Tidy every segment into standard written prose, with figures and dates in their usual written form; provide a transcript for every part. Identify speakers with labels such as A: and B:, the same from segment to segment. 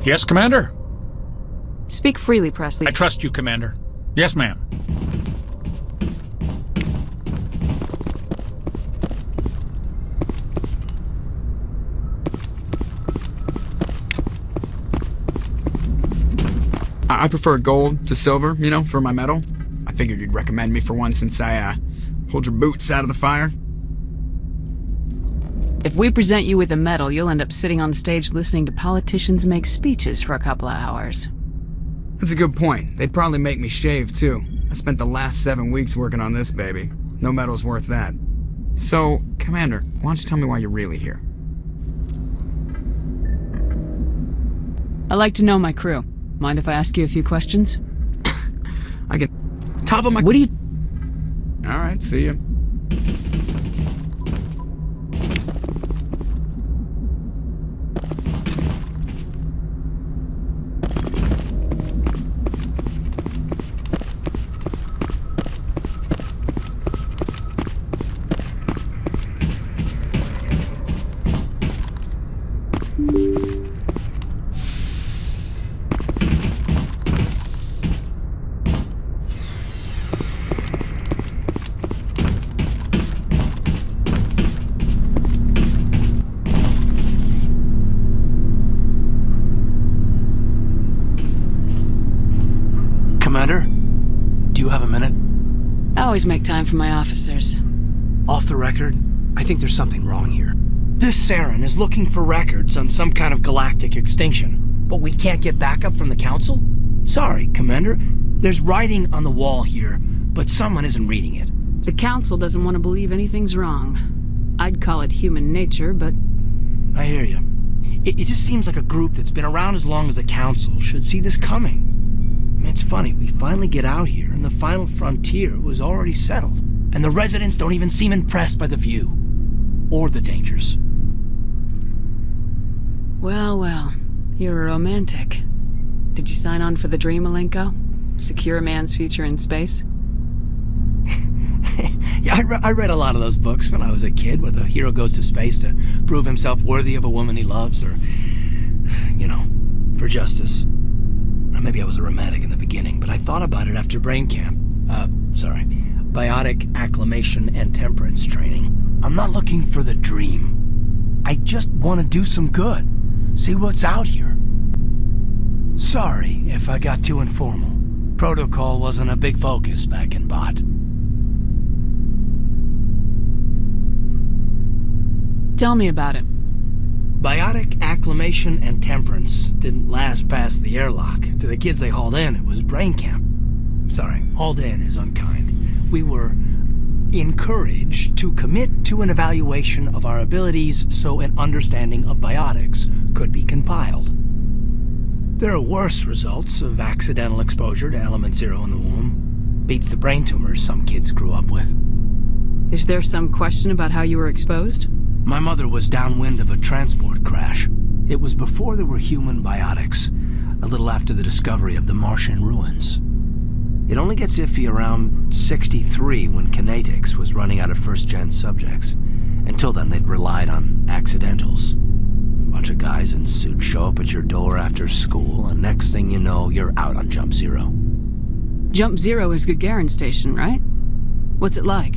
A: Yes, Commander?
B: Speak freely, Presley.
A: I trust you, Commander. Yes, ma'am.
C: I prefer gold to silver, you know, for my medal. I figured you'd recommend me for one since I, pulled your boots out of the fire.
B: If we present you with a medal, you'll end up sitting on stage listening to politicians make speeches for a couple of hours.
C: That's a good point. They'd probably make me shave, too. I spent the last 7 weeks working on this baby. No medal's worth that. So, Commander, why don't you tell me why you're really here?
B: I like to know my crew. Mind if I ask you a few questions?
C: I get top of my...
B: What do you...
C: Alright, see ya.
D: Commander, do you have a minute?
B: I always make time for my officers.
D: Off the record, I think there's something wrong here. This Saren is looking for records on some kind of galactic extinction, but we can't get backup from the Council? Sorry, Commander. There's writing on the wall here, but someone isn't reading it.
B: The Council doesn't want to believe anything's wrong. I'd call it human nature, but...
D: I hear you. It just seems like a group that's been around as long as the Council should see this coming. I mean, it's funny, we finally get out here, and the final frontier was already settled. And the residents don't even seem impressed by the view. Or the dangers.
B: Well, well. You're a romantic. Did you sign on for the dream, Malenko? Secure a man's future in space?
D: Yeah, I read a lot of those books when I was a kid, where the hero goes to space to prove himself worthy of a woman he loves, or, you know, for justice. Or maybe I was a romantic in the beginning, but I thought about it after brain camp. Biotic acclimation and temperance training. I'm not looking for the dream. I just want to do some good. See what's out here. Sorry if I got too informal. Protocol wasn't a big focus back in Bot.
B: Tell me about it.
D: Biotic acclimation and temperance didn't last past the airlock. To the kids they hauled in, it was brain camp. Sorry, hauled in is unkind. We were encouraged to commit to an evaluation of our abilities so an understanding of biotics could be compiled. There are worse results of accidental exposure to Element Zero in the womb. Beats the brain tumors some kids grew up with.
B: Is there some question about how you were exposed?
D: My mother was downwind of a transport crash. It was before there were human biotics, a little after the discovery of the Martian ruins. It only gets iffy around 63 when Kinetics was running out of first-gen subjects. Until then, they'd relied on accidentals. A bunch of guys in suits show up at your door after school, and next thing you know, you're out on Jump Zero.
B: Jump Zero is Gagarin Station, right? What's it like?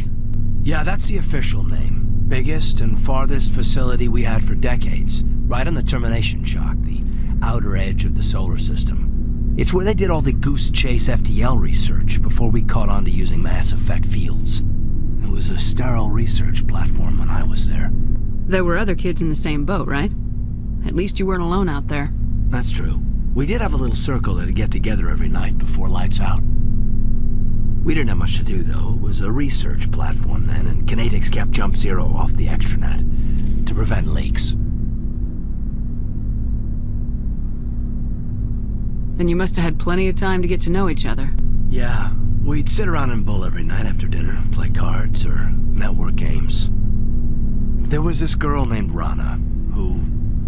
D: Yeah, that's the official name. Biggest and farthest facility we had for decades, right on the termination shock, the outer edge of the solar system. It's where they did all the Goose Chase FTL research before we caught on to using mass effect fields. It was a sterile research platform when I was there.
B: There were other kids in the same boat, right? At least you weren't alone out there.
D: That's true. We did have a little circle that'd get together every night before lights out. We didn't have much to do, though. It was a research platform then, and Kinetics kept Jump Zero off the extranet to prevent leaks.
B: Then you must have had plenty of time to get to know each other.
D: Yeah, we'd sit around and bull every night after dinner, play cards or network games. There was this girl named Rana, who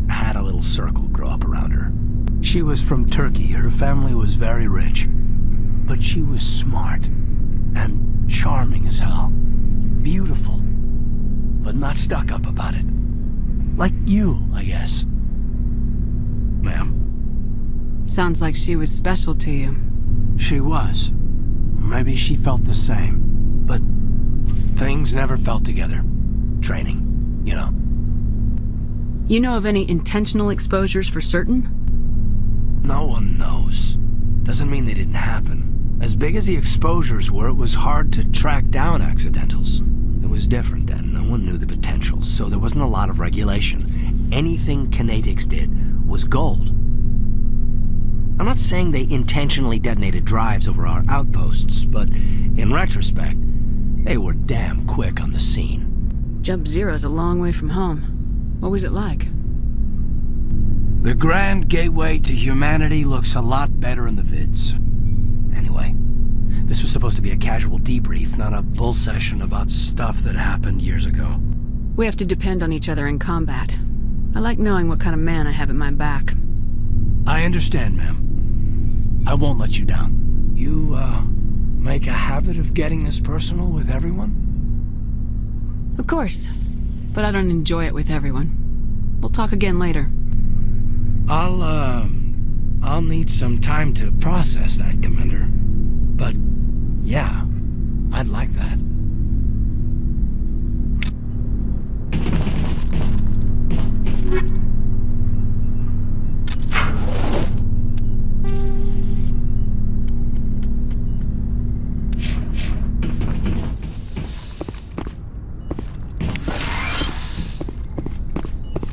D: had a little circle grow up around her. She was from Turkey. Her family was very rich, but she was smart and charming as hell. Beautiful, but not stuck up about it. Like you, I guess. Ma'am.
B: Sounds like she was special to you.
D: She was. Maybe she felt the same. But things never felt together. Training, you know.
B: You know of any intentional exposures for certain?
D: No one knows. Doesn't mean they didn't happen. As big as the exposures were, it was hard to track down accidentals. It was different then. No one knew the potential, so there wasn't a lot of regulation. Anything Kinetics did was gold. I'm not saying they intentionally detonated drives over our outposts, but in retrospect, they were damn quick on the scene.
B: Jump Zero's a long way from home. What was it like?
D: The grand gateway to humanity looks a lot better in the vids. Anyway, this was supposed to be a casual debrief, not a bull session about stuff that happened years ago.
B: We have to depend on each other in combat. I like knowing what kind of man I have at my back.
D: I understand, ma'am. I won't let you down. You, make a habit of getting this personal with everyone?
B: Of course, but I don't enjoy it with everyone. We'll talk again later.
D: I'll need some time to process that, Commander. But, yeah, I'd like that.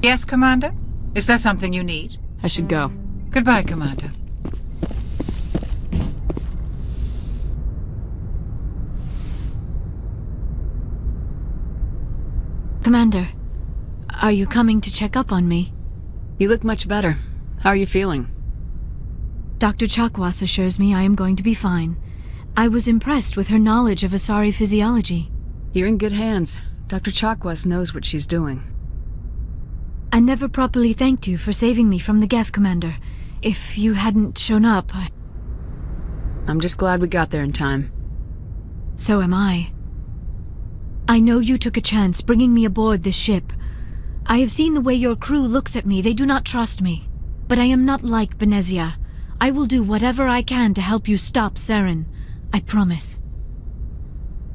E: Yes, Commander? Is there something you need?
B: I should go.
E: Goodbye, Commander.
F: Commander, are you coming to check up on me?
B: You look much better. How are you feeling?
F: Dr. Chakwas assures me I am going to be fine. I was impressed with her knowledge of Asari physiology.
B: You're in good hands. Dr. Chakwas knows what she's doing.
F: I never properly thanked you for saving me from the Geth, Commander. If you hadn't shown up,
B: I'm just glad we got there in time.
F: So am I. I know you took a chance bringing me aboard this ship. I have seen the way your crew looks at me. They do not trust me. But I am not like Benezia. I will do whatever I can to help you stop Saren. I promise.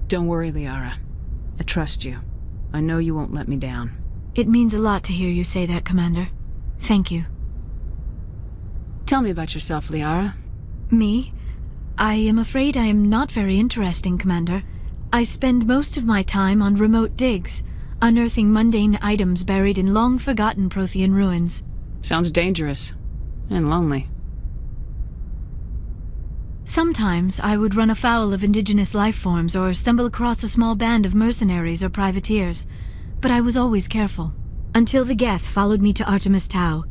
B: Don't worry, Liara. I trust you. I know you won't let me down.
F: It means a lot to hear you say that, Commander. Thank you.
B: Tell me about yourself, Liara.
F: Me? I am afraid I am not very interesting, Commander. I spend most of my time on remote digs, unearthing mundane items buried in long-forgotten Prothean ruins.
B: Sounds dangerous. And lonely.
F: Sometimes I would run afoul of indigenous life forms or stumble across a small band of mercenaries or privateers. But I was always careful. Until the Geth followed me to Artemis Tau,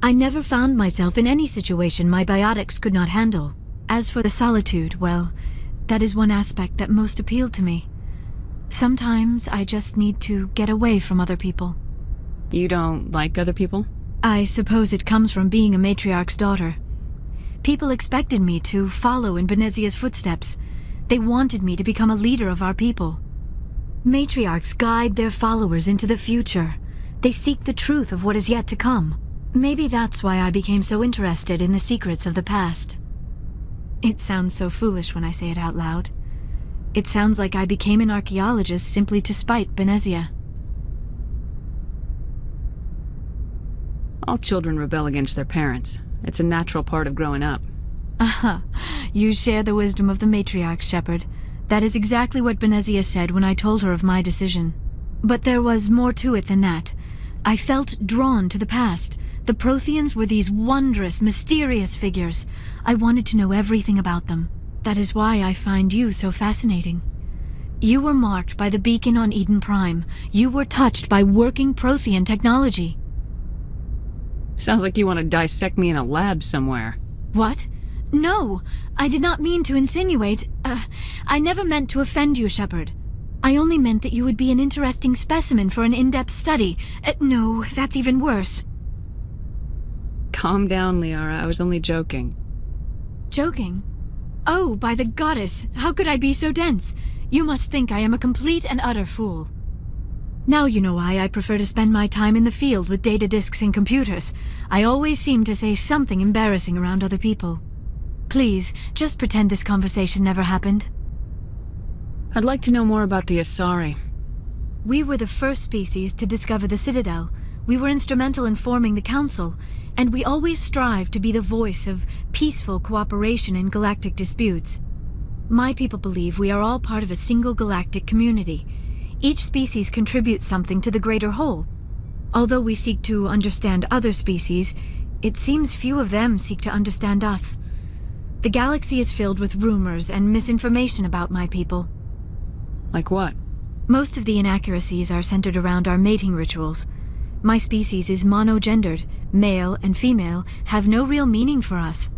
F: I never found myself in any situation my biotics could not handle. As for the solitude, well, that is one aspect that most appealed to me. Sometimes I just need to get away from other people.
B: You don't like other people?
F: I suppose it comes from being a matriarch's daughter. People expected me to follow in Benezia's footsteps. They wanted me to become a leader of our people. Matriarchs guide their followers into the future. They seek the truth of what is yet to come. Maybe that's why I became so interested in the secrets of the past. It sounds so foolish when I say it out loud. It sounds like I became an archaeologist simply to spite Benezia.
B: All children rebel against their parents. It's a natural part of growing up.
F: Aha, you share the wisdom of the matriarch, Shepard. That is exactly what Benezia said when I told her of my decision. But there was more to it than that. I felt drawn to the past. The Protheans were these wondrous, mysterious figures. I wanted to know everything about them. That is why I find you so fascinating. You were marked by the beacon on Eden Prime. You were touched by working Prothean technology.
B: Sounds like you want to dissect me in a lab somewhere.
F: What? No, I did not mean to insinuate. I never meant to offend you, Shepard. I only meant that you would be an interesting specimen for an in-depth study. No, that's even worse.
B: Calm down, Liara. I was only joking.
F: Joking? Oh, by the goddess, how could I be so dense? You must think I am a complete and utter fool. Now you know why I prefer to spend my time in the field with data disks and computers. I always seem to say something embarrassing around other people. Please, just pretend this conversation never happened.
B: I'd like to know more about the Asari.
F: We were the first species to discover the Citadel. We were instrumental in forming the Council, and we always strive to be the voice of peaceful cooperation in galactic disputes. My people believe we are all part of a single galactic community. Each species contributes something to the greater whole. Although we seek to understand other species, it seems few of them seek to understand us. The galaxy is filled with rumors and misinformation about my people.
B: Like what?
F: Most of the inaccuracies are centered around our mating rituals. My species is monogendered. Male and female have no real meaning for us.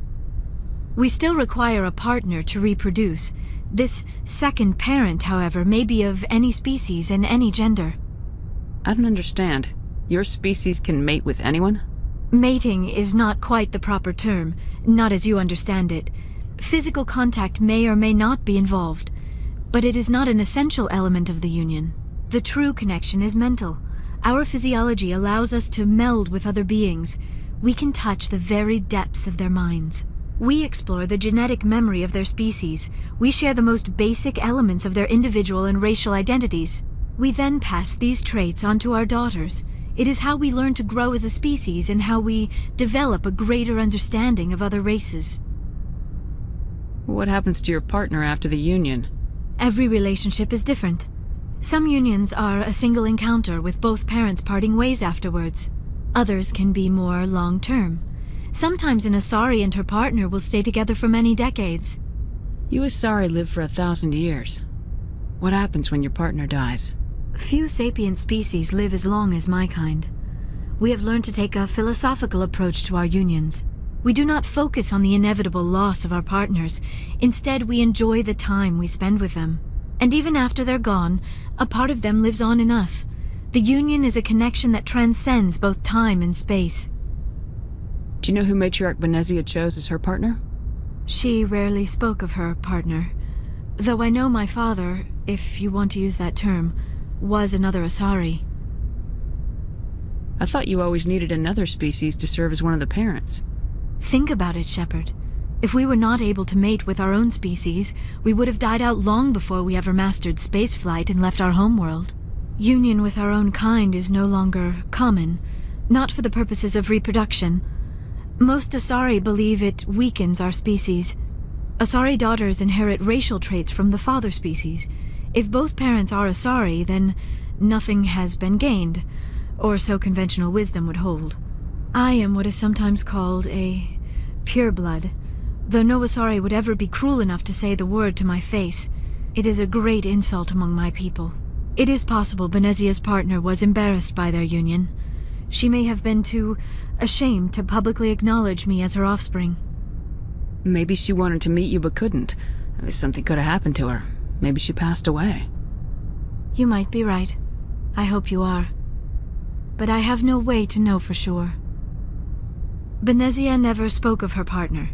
F: We still require a partner to reproduce. This second parent, however, may be of any species and any gender.
B: I don't understand. Your species can mate with anyone?
F: Mating is not quite the proper term, not as you understand it. Physical contact may or may not be involved, but it is not an essential element of the union. The true connection is mental. Our physiology allows us to meld with other beings. We can touch the very depths of their minds. We explore the genetic memory of their species. We share the most basic elements of their individual and racial identities. We then pass these traits on to our daughters. It is how we learn to grow as a species and how we develop a greater understanding of other races.
B: What happens to your partner after the union?
F: Every relationship is different. Some unions are a single encounter with both parents parting ways afterwards. Others can be more long-term. Sometimes an Asari and her partner will stay together for many decades.
B: You Asari live for 1,000 years. What happens when your partner dies?
F: Few sapient species live as long as my kind. We have learned to take a philosophical approach to our unions. We do not focus on the inevitable loss of our partners. Instead, we enjoy the time we spend with them. And even after they're gone, a part of them lives on in us. The union is a connection that transcends both time and space.
B: Do you know who Matriarch Benezia chose as her partner?
F: She rarely spoke of her partner. Though I know my father, if you want to use that term, was another Asari.
B: I thought you always needed another species to serve as one of the parents.
F: Think about it, Shepard. If we were not able to mate with our own species, we would have died out long before we ever mastered spaceflight and left our homeworld. Union with our own kind is no longer common, not for the purposes of reproduction. Most Asari believe it weakens our species. Asari daughters inherit racial traits from the father species. If both parents are Asari, then nothing has been gained, or so conventional wisdom would hold. I am what is sometimes called a pureblood, though no Asari would ever be cruel enough to say the word to my face. It is a great insult among my people. It is possible Benezia's partner was embarrassed by their union. She may have been too ashamed to publicly acknowledge me as her offspring.
B: Maybe she wanted to meet you but couldn't. Something could have happened to her. Maybe she passed away.
F: You might be right. I hope you are. But I have no way to know for sure. Benezia never spoke of her partner.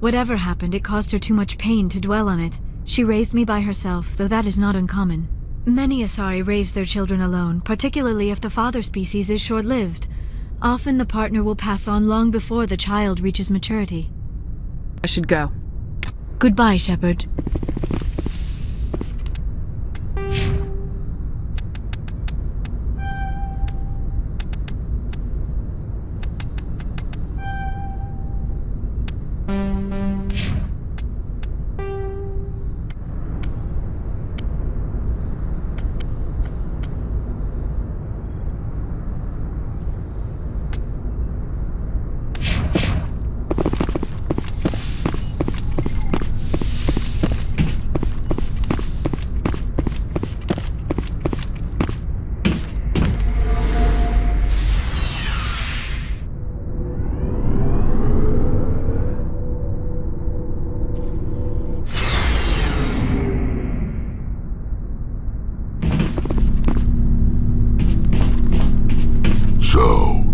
F: Whatever happened, it caused her too much pain to dwell on it. She raised me by herself, though that is not uncommon. Many Asari raise their children alone, particularly if the father species is short-lived. Often the partner will pass on long before the child reaches maturity.
B: I should go.
F: Goodbye, Shepard.
G: So,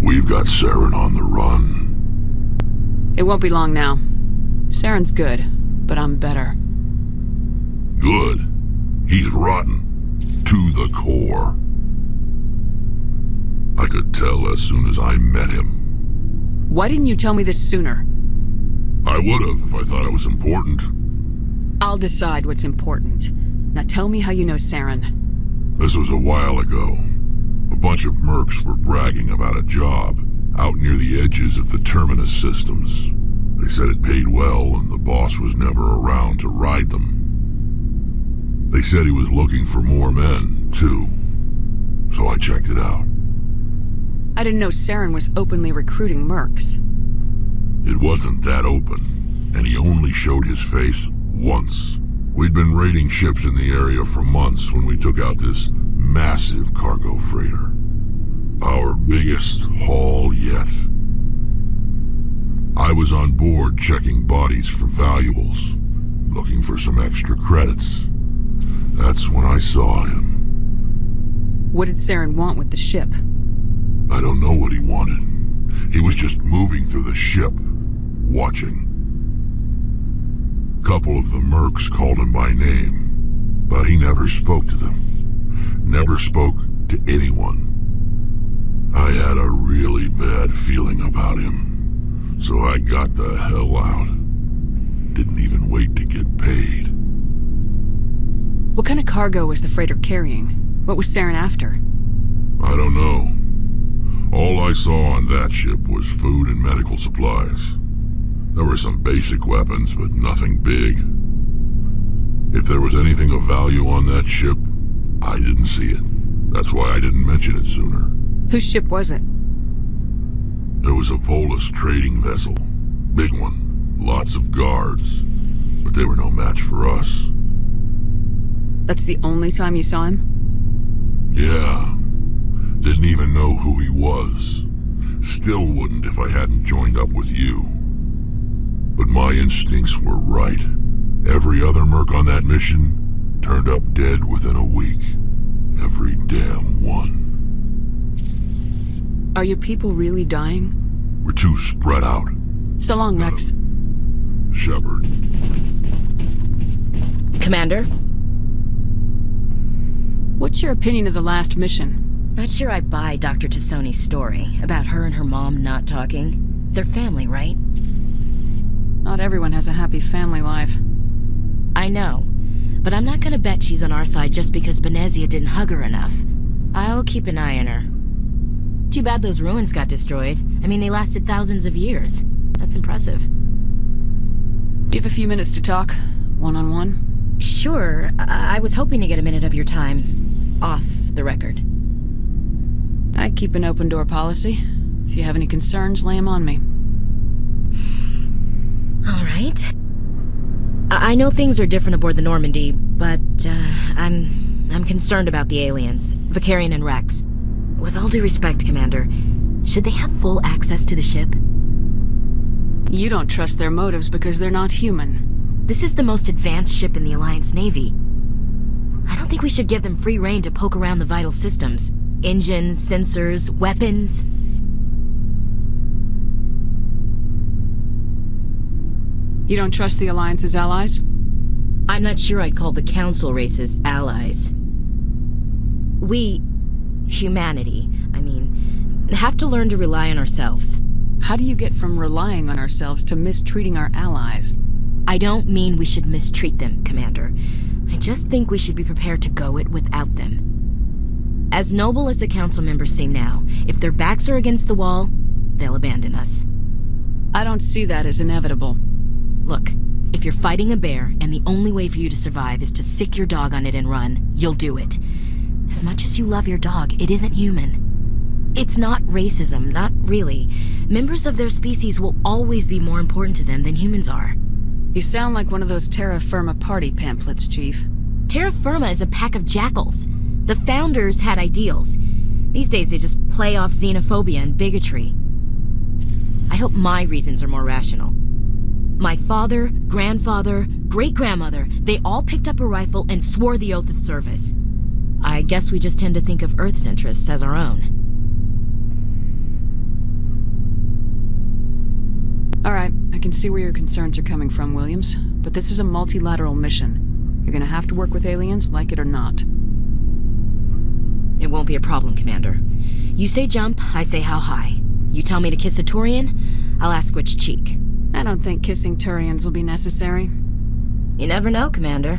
G: we've got Saren on the run.
B: It won't be long now. Saren's good, but I'm better.
G: Good. He's rotten. To the core. I could tell as soon as I met him.
B: Why didn't you tell me this sooner?
G: I would have if I thought it was important.
B: I'll decide what's important. Now tell me how you know Saren.
G: This was a while ago. A bunch of mercs were bragging about a job out near the edges of the Terminus systems. They said it paid well and the boss was never around to ride them. They said he was looking for more men, too. So I checked it out.
B: I didn't know Saren was openly recruiting mercs.
G: It wasn't that open, and he only showed his face once. We'd been raiding ships in the area for months when we took out this massive cargo freighter. Our biggest haul yet. I was on board checking bodies for valuables, looking for some extra credits. That's when I saw him.
B: What did Saren want with the ship?
G: I don't know what he wanted. He was just moving through the ship, watching. Couple of the mercs called him by name, but he never spoke to them. Never spoke to anyone. I had a really bad feeling about him, so I got the hell out. Didn't even wait to get paid.
B: What kind of cargo was the freighter carrying? What was Saren after?
G: I don't know. All I saw on that ship was food and medical supplies. There were some basic weapons, but nothing big. If there was anything of value on that ship, I didn't see it. That's why I didn't mention it sooner.
B: Whose ship was it?
G: There was a Volus trading vessel. Big one. Lots of guards. But they were no match for us.
B: That's the only time you saw him?
G: Yeah. Didn't even know who he was. Still wouldn't if I hadn't joined up with you. But my instincts were right. Every other merc on that mission turned up dead within a week. Every damn one.
B: Are your people really dying?
G: We're too spread out.
B: So long, Rex.
G: Shepard.
H: Commander?
B: What's your opinion of the last mission?
H: Not sure I buy Dr. Tassoni's story about her and her mom not talking. They're family, right?
B: Not everyone has a happy family life.
H: I know, but I'm not gonna bet she's on our side just because Benezia didn't hug her enough. I'll keep an eye on her. Too bad those ruins got destroyed. I mean, they lasted thousands of years. That's impressive.
B: Do you have a few minutes to talk? One-on-one?
H: Sure, I was hoping to get a minute of your time. Off the record.
B: I keep an open door policy. If you have any concerns, lay them on me.
H: All right. I know things are different aboard the Normandy, but I'm concerned about the aliens, Vicarian and Rex. With all due respect, Commander, should they have full access to the ship?
B: You don't trust their motives because they're not human.
H: This is the most advanced ship in the Alliance Navy. I don't think we should give them free rein to poke around the vital systems. Engines, sensors, weapons.
B: You don't trust the Alliance's allies?
H: I'm not sure I'd call the Council races allies. We, humanity, have to learn to rely on ourselves.
B: How do you get from relying on ourselves to mistreating our allies?
H: I don't mean we should mistreat them, Commander. I just think we should be prepared to go it without them. As noble as the Council members seem now, if their backs are against the wall, they'll abandon us.
B: I don't see that as inevitable.
H: Look, if you're fighting a bear and the only way for you to survive is to sick your dog on it and run, you'll do it. As much as you love your dog, it isn't human. It's not racism, not really. Members of their species will always be more important to them than humans are.
B: You sound like one of those Terra Firma party pamphlets, Chief.
H: Terra Firma is a pack of jackals. The founders had ideals. These days they just play off xenophobia and bigotry. I hope my reasons are more rational. My father, grandfather, great-grandmother, they all picked up a rifle and swore the oath of service. I guess we just tend to think of Earth's interests as our own.
B: All right, I can see where your concerns are coming from, Williams. But this is a multilateral mission. You're gonna have to work with aliens, like it or not.
H: It won't be a problem, Commander. You say jump, I say how high. You tell me to kiss a Turian, I'll ask which cheek.
B: I don't think kissing Turians will be necessary.
H: You never know, Commander.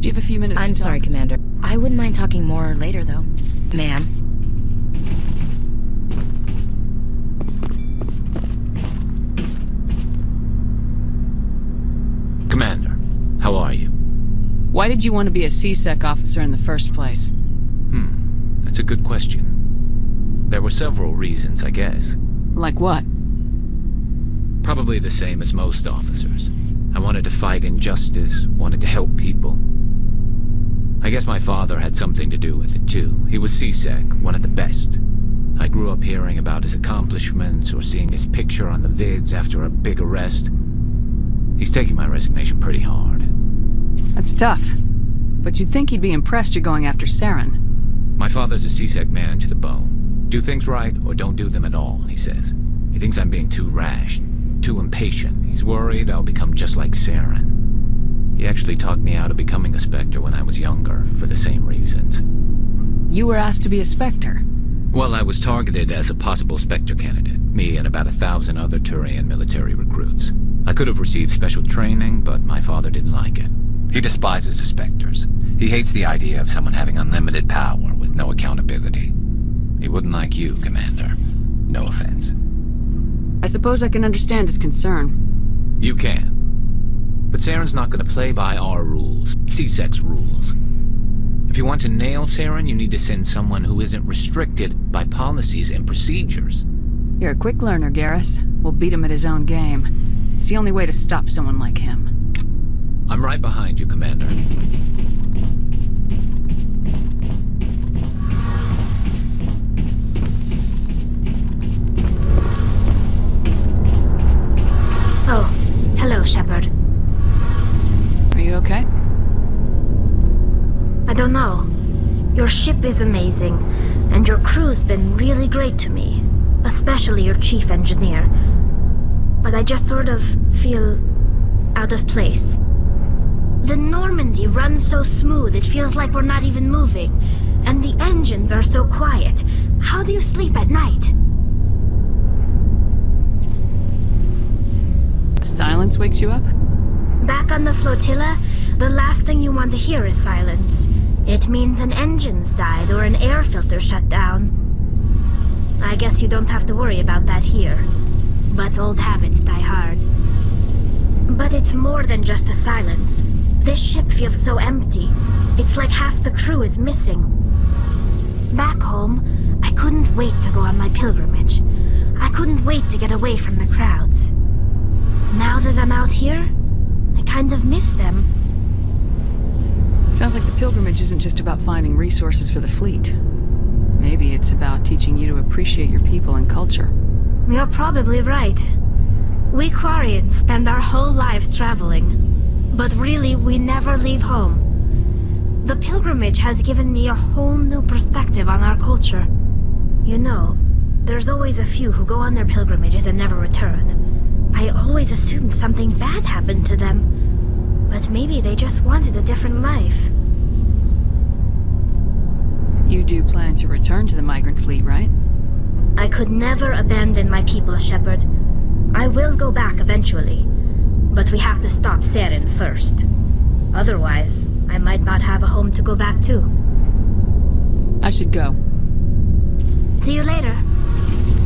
B: Do you have a few minutes to
H: I'm
B: talk?
H: sorry, Commander. I wouldn't mind talking more later, though. Ma'am.
I: Commander, how are you?
B: Why did you want to be a C-Sec officer in the first place?
I: That's a good question. There were several reasons, I guess.
B: Like what?
I: Probably the same as most officers. I wanted to fight injustice, wanted to help people. I guess my father had something to do with it too. He was C-Sec, one of the best. I grew up hearing about his accomplishments or seeing his picture on the vids after a big arrest. He's taking my resignation pretty hard.
B: That's tough. But you'd think he'd be impressed you're going after Saren.
I: My father's a C-Sec man to the bone. Do things right or don't do them at all, he says. He thinks I'm being too rash, too impatient. He's worried I'll become just like Saren. He actually talked me out of becoming a Spectre when I was younger, for the same reasons.
B: You were asked to be a Spectre.
I: Well, I was targeted as a possible Spectre candidate, me and about 1,000 other Turian military recruits. I could have received special training, but my father didn't like it. He despises the Spectres. He hates the idea of someone having unlimited power with no accountability. He wouldn't like you, Commander. No offense.
B: I suppose I can understand his concern.
I: You can. But Saren's not going to play by our rules, C-Sec's rules. If you want to nail Saren, you need to send someone who isn't restricted by policies and procedures.
B: You're a quick learner, Garrus. We'll beat him at his own game. It's the only way to stop someone like him.
I: I'm right behind you, Commander.
F: Oh, hello, Shepard.
B: Are you okay?
F: I don't know. Your ship is amazing, and your crew's been really great to me, especially your chief engineer. But I just sort of feel out of place. The Normandy runs so smooth it feels like we're not even moving, and the engines are so quiet. How do you sleep at night?
B: Silence wakes you up?
F: Back on the flotilla, the last thing you want to hear is silence. It means an engine's died or an air filter shut down. I guess you don't have to worry about that here. But old habits die hard. But it's more than just the silence. This ship feels so empty. It's like half the crew is missing. Back home, I couldn't wait to go on my pilgrimage. I couldn't wait to get away from the crowds. Now that I'm out here, I kind of miss them.
B: Sounds like the pilgrimage isn't just about finding resources for the fleet. Maybe it's about teaching you to appreciate your people and culture.
F: You're probably right. We Quarians spend our whole lives traveling. But really, we never leave home. The pilgrimage has given me a whole new perspective on our culture. You know, there's always a few who go on their pilgrimages and never return. I always assumed something bad happened to them. But maybe they just wanted a different life.
B: You do plan to return to the migrant fleet, right?
F: I could never abandon my people, Shepard. I will go back eventually. But we have to stop Saren first. Otherwise, I might not have a home to go back to.
B: I should go.
F: See you later.